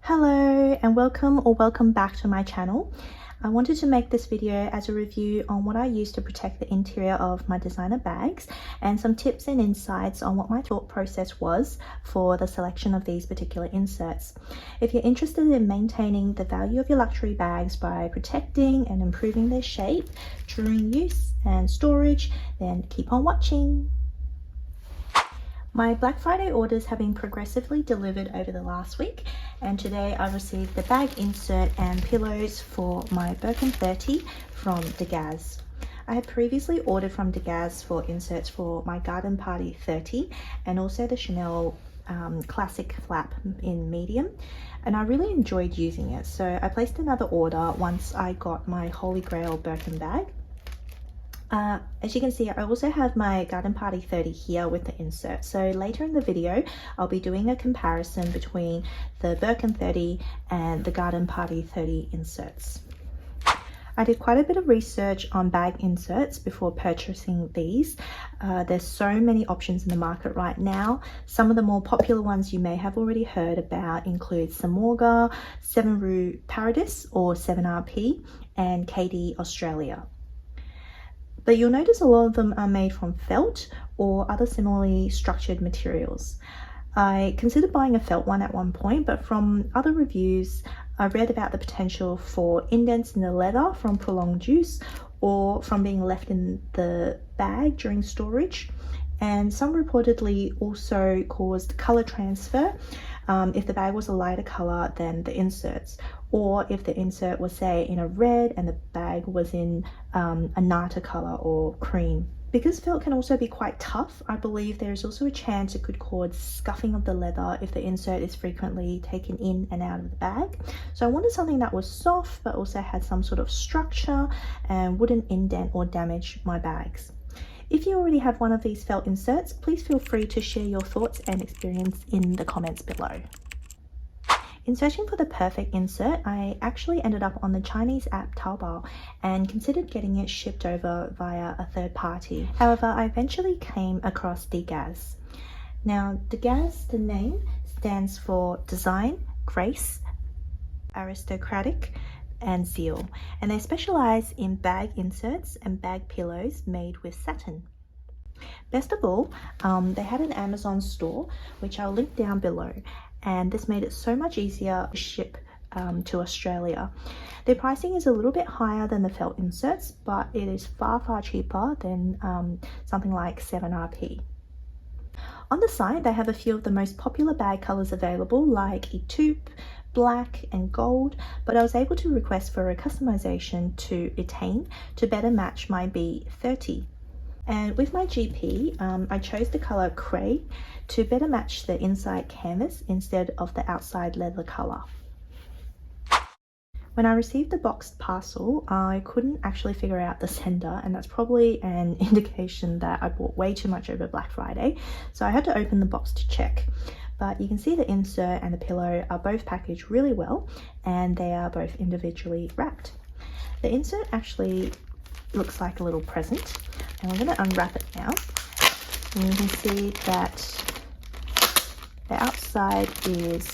Hello and welcome back to my channel. I wanted to make this video as a review on what I use to protect the interior of my designer bags and some tips and insights on what my thought process was for the selection of these particular inserts. If you're interested in maintaining the value of your luxury bags by protecting and improving their shape during use and storage, then keep on watching. My Black Friday orders have been progressively delivered over the last week, and today I received the bag insert and pillows for my Birkin 30 from DGAZ. I had previously ordered from DGAZ for inserts for my Garden Party 30 and also the Chanel classic flap in medium, and I really enjoyed using it, so I placed another order once I got my Holy Grail Birkin bag. As you can see, I also have my Garden Party 30 here with the insert. So later in the video, I'll be doing a comparison between the Birkin 30 and the Garden Party 30 inserts. I did quite a bit of research on bag inserts before purchasing these. There's so many options in the market right now. Some of the more popular ones you may have already heard about include Samorga, 7 Rue Paradis or 7RP, and KD Australia. But you'll notice a lot of them are made from felt or other similarly structured materials. I considered buying a felt one at one point, but from other reviews, I read about the potential for indents in the leather from prolonged use or from being left in the bag during storage. And some reportedly also caused color transfer if the bag was a lighter color than the inserts, or if the insert was, say, in a red and the bag was in a nata color or cream. Because felt can also be quite tough, I believe there is also a chance it could cause scuffing of the leather if the insert is frequently taken in and out of the bag. So I wanted something that was soft but also had some sort of structure and wouldn't indent or damage my bags. If you already have one of these felt inserts, please feel free to share your thoughts and experience in the comments below. In searching for the perfect insert, I actually ended up on the Chinese app Taobao and considered getting it shipped over via a third party. However, I eventually came across DGAZ. Now, DGAZ, the name, stands for Design, Grace, Aristocratic, and Zeal, and they specialize in bag inserts and bag pillows made with satin. Best of all, they had an Amazon store, which I'll link down below, and this made it so much easier to ship to Australia. Their pricing is a little bit higher than the felt inserts, but it is far cheaper than something like 7RP. On the site, they have a few of the most popular bag colors available, like taupe, black and gold, but I was able to request for a customization to Etain to better match my B30. And with my GP, I chose the color Cray to better match the inside canvas instead of the outside leather color. When I received the boxed parcel, I couldn't actually figure out the sender, and that's probably an indication that I bought way too much over Black Friday, so I had to open the box to check. But you can see the insert and the pillow are both packaged really well, and they are both individually wrapped. The insert actually looks like a little present, and I'm going to unwrap it now. And you can see that the outside is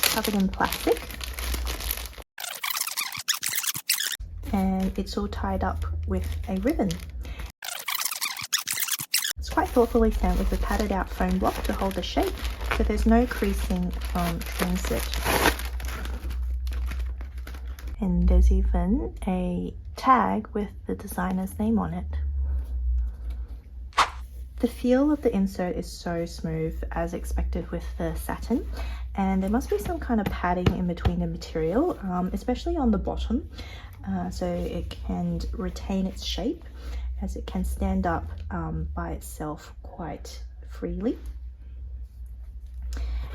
covered in plastic, and it's all tied up with a ribbon. It's quite thoughtfully sent with a padded out foam block to hold the shape, so there's no creasing from the insert. And there's even a tag with the designer's name on it. The feel of the insert is so smooth, as expected with the satin, and there must be some kind of padding in between the material, especially on the bottom, so it can retain its shape, as it can stand up by itself quite freely.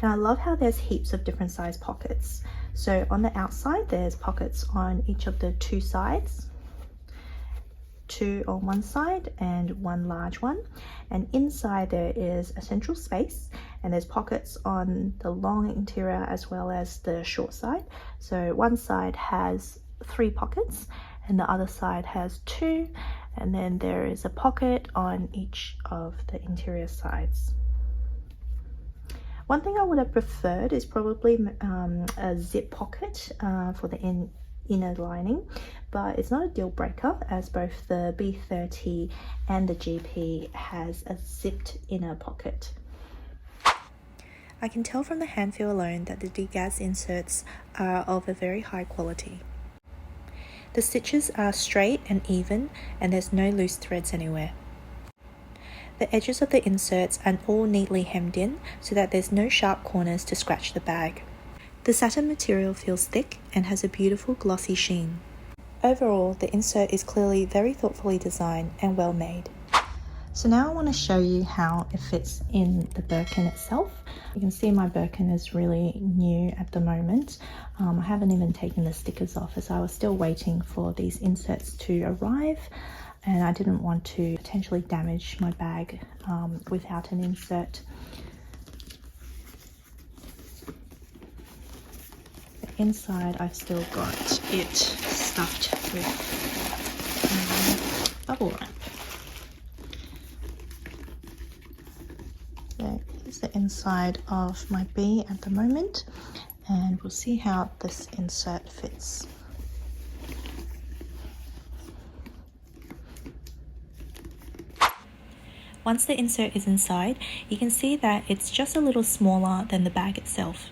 And I love how there's heaps of different size pockets. So on the outside, there's pockets on each of the two sides, 2 on one side and 1 large one. And inside there is a central space, and there's pockets on the long interior as well as the short side. So one side has 3 pockets and the other side has 2, and then there is a pocket on each of the interior sides. One thing I would have preferred is probably a zip pocket for the inner lining, but it's not a deal breaker as both the B30 and the GP has a zipped inner pocket. I can tell from the hand feel alone that the DGAZ inserts are of a very high quality. The stitches are straight and even, and there's no loose threads anywhere. The edges of the inserts are all neatly hemmed in so that there's no sharp corners to scratch the bag. The satin material feels thick and has a beautiful glossy sheen. Overall, the insert is clearly very thoughtfully designed and well made. So now I want to show you how it fits in the Birkin itself. You can see my Birkin is really new at the moment. I haven't even taken the stickers off as I was still waiting for these inserts to arrive, and I didn't want to potentially damage my bag without an insert. The inside I've still got it stuffed with bubble wrap. There is the inside of my B at the moment, and we'll see how this insert fits. Once the insert is inside, you can see that it's just a little smaller than the bag itself.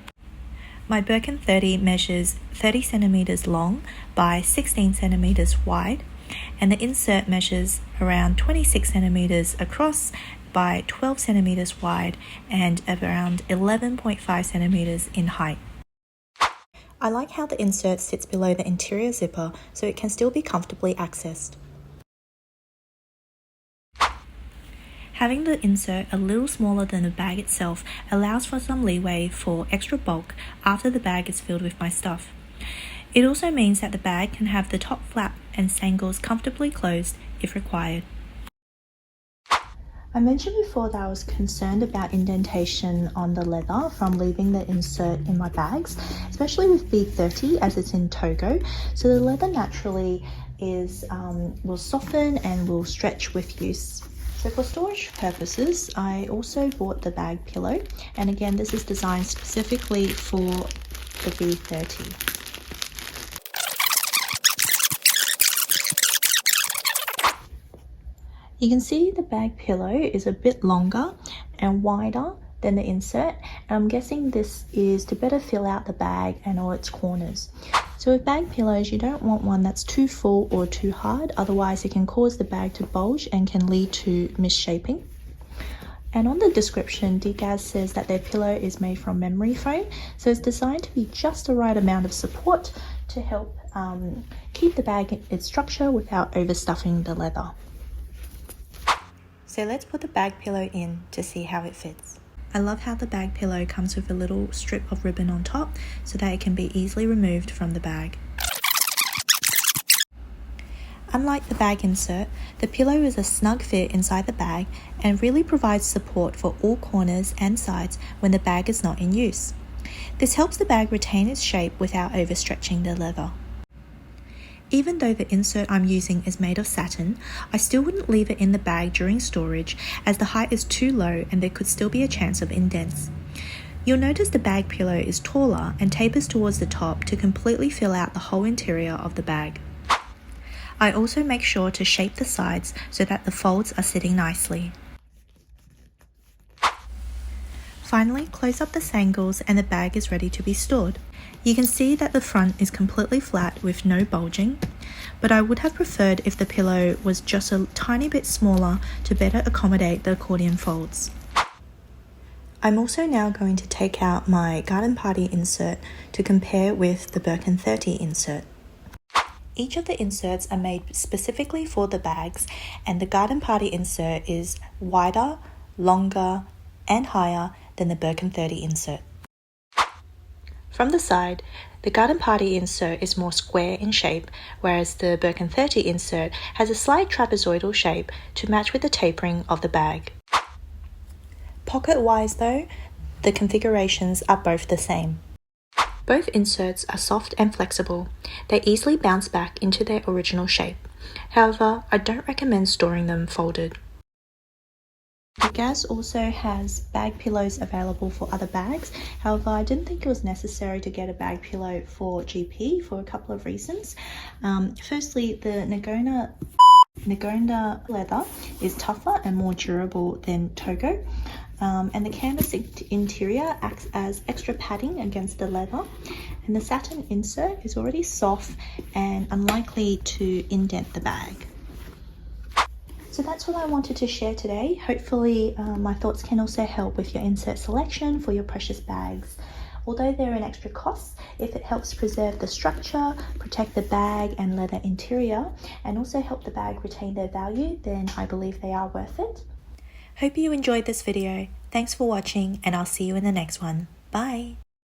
My Birkin 30 measures 30 centimeters long by 16 centimeters wide, and the insert measures around 26 centimeters across by 12 centimeters wide and around 11.5 centimeters in height. I like how the insert sits below the interior zipper so it can still be comfortably accessed. Having the insert a little smaller than the bag itself allows for some leeway for extra bulk after the bag is filled with my stuff. It also means that the bag can have the top flap and sangles comfortably closed if required. I mentioned before that I was concerned about indentation on the leather from leaving the insert in my bags, especially with B30 as it's in Togo. So the leather naturally will soften and will stretch with use. So for storage purposes, I also bought the bag pillow, and again this is designed specifically for the B30. You can see the bag pillow is a bit longer and wider than the insert, and I'm guessing this is to better fill out the bag and all its corners. So with bag pillows, you don't want one that's too full or too hard, otherwise it can cause the bag to bulge and can lead to misshaping. And on the description, DGAZ says that their pillow is made from memory foam, so it's designed to be just the right amount of support to help keep the bag in its structure without overstuffing the leather. So let's put the bag pillow in to see how it fits. I love how the bag pillow comes with a little strip of ribbon on top so that it can be easily removed from the bag. Unlike the bag insert, the pillow is a snug fit inside the bag and really provides support for all corners and sides when the bag is not in use. This helps the bag retain its shape without overstretching the leather. Even though the insert I'm using is made of satin, I still wouldn't leave it in the bag during storage as the height is too low and there could still be a chance of indents. You'll notice the bag pillow is taller and tapers towards the top to completely fill out the whole interior of the bag. I also make sure to shape the sides so that the folds are sitting nicely. Finally, close up the sangles and the bag is ready to be stored. You can see that the front is completely flat with no bulging, but I would have preferred if the pillow was just a tiny bit smaller to better accommodate the accordion folds. I'm also now going to take out my garden party insert to compare with the Birkin 30 insert. Each of the inserts are made specifically for the bags, and the garden party insert is wider, longer, and higher than the Birkin 30 insert. From the side, the garden party insert is more square in shape, whereas the Birkin 30 insert has a slight trapezoidal shape to match with the tapering of the bag. Pocket-wise though, the configurations are both the same. Both inserts are soft and flexible. They easily bounce back into their original shape. However, I don't recommend storing them folded. DGAZ also has bag pillows available for other bags. However, I didn't think it was necessary to get a bag pillow for GP for a couple of reasons. Firstly, the Nagona leather is tougher and more durable than Togo, and the canvas interior acts as extra padding against the leather, and the satin insert is already soft and unlikely to indent the bag. So that's what I wanted to share today. Hopefully my thoughts can also help with your insert selection for your precious bags. Although they're an extra cost, if it helps preserve the structure, protect the bag and leather interior, and also help the bag retain their value, then I believe they are worth it. Hope you enjoyed this video. Thanks for watching, and I'll see you in the next one. Bye!